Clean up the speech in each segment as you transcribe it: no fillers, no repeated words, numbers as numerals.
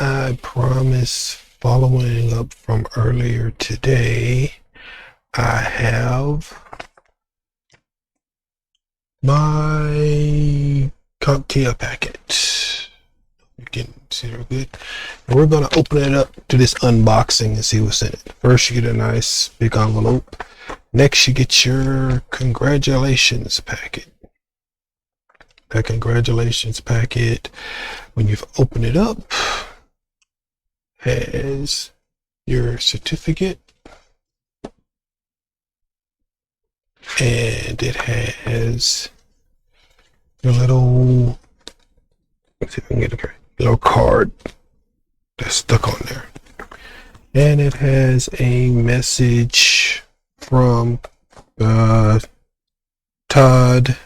I promise, following up from earlier today, I have my CompTIA packet. You can see it good. And we're going to open it up to this unboxing and see what's in it. First, you get a nice big envelope. Next, you get your congratulations packet. That congratulations packet, when you've opened it up, has your certificate, and it has your little, let's see if I can get it, little card that's stuck on there. And it has a message from Todd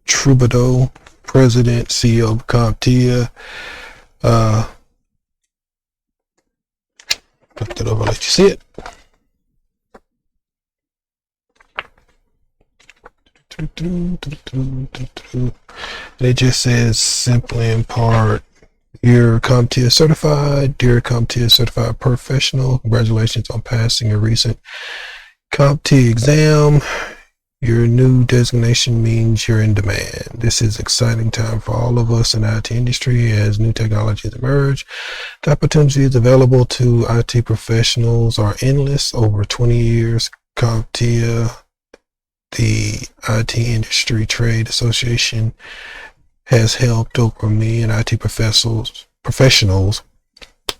Troubadour, President, CEO of CompTIA. Flip it over, let you see it. And it just says simply in part, "You're CompTIA certified. Dear CompTIA certified professional, congratulations on passing your recent CompTIA exam. Your new designation means you're in demand. This is an exciting time for all of us in the IT industry as new technologies emerge. The opportunities available to IT professionals are endless. Over 20 years, CompTIA, the IT Industry Trade Association, has helped over a million IT professionals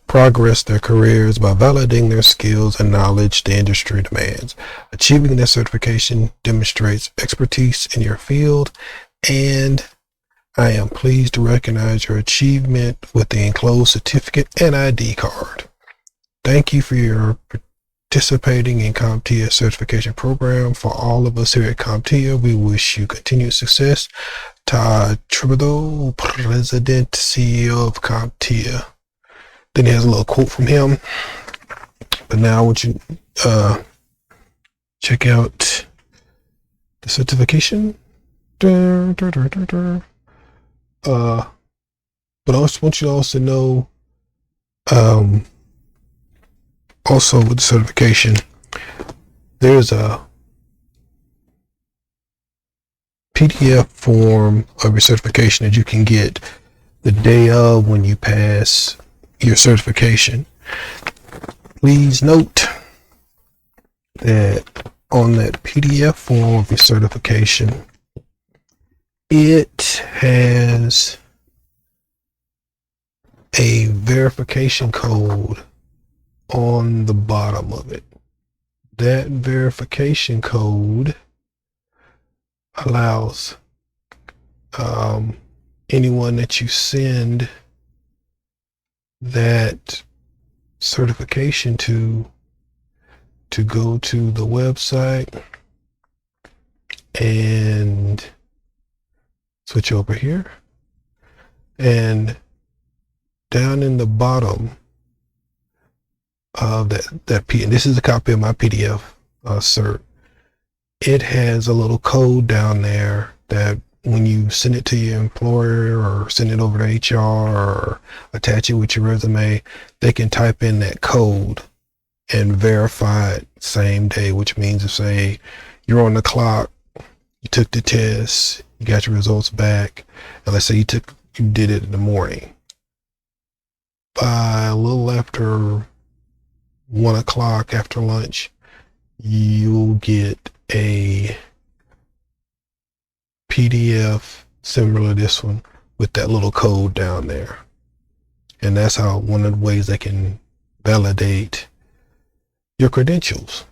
progress their careers by validating their skills and knowledge the industry demands. Achieving this certification demonstrates expertise in your field, and I am pleased to recognize your achievement with the enclosed certificate and ID card. Thank you for your participating in CompTIA certification program. For all of us here at CompTIA, we wish you continued success. Todd Troubadour, President, CEO of CompTIA." Then he has a little quote from him. But now I want you to check out the certification. But I also want you to also know, also with the certification, there's a PDF form of your certification that you can get the day of when you pass your certification. Please note that on that PDF form of your certification, it has a verification code on the bottom of it. That verification code allows anyone that you send that certification to go to the website and switch over here, and down in the bottom of that and this is a copy of my PDF cert. It has a little code down there that when you send it to your employer or send it over to HR or attach it with your resume, they can type in that code and verify it same day, which means if, say, you're on the clock, you took the test, you got your results back, and let's say you did it in the morning. By a little after 1 o'clock after lunch, you'll get a PDF similar to this one with that little code down there. And that's how one of the ways they can validate your credentials.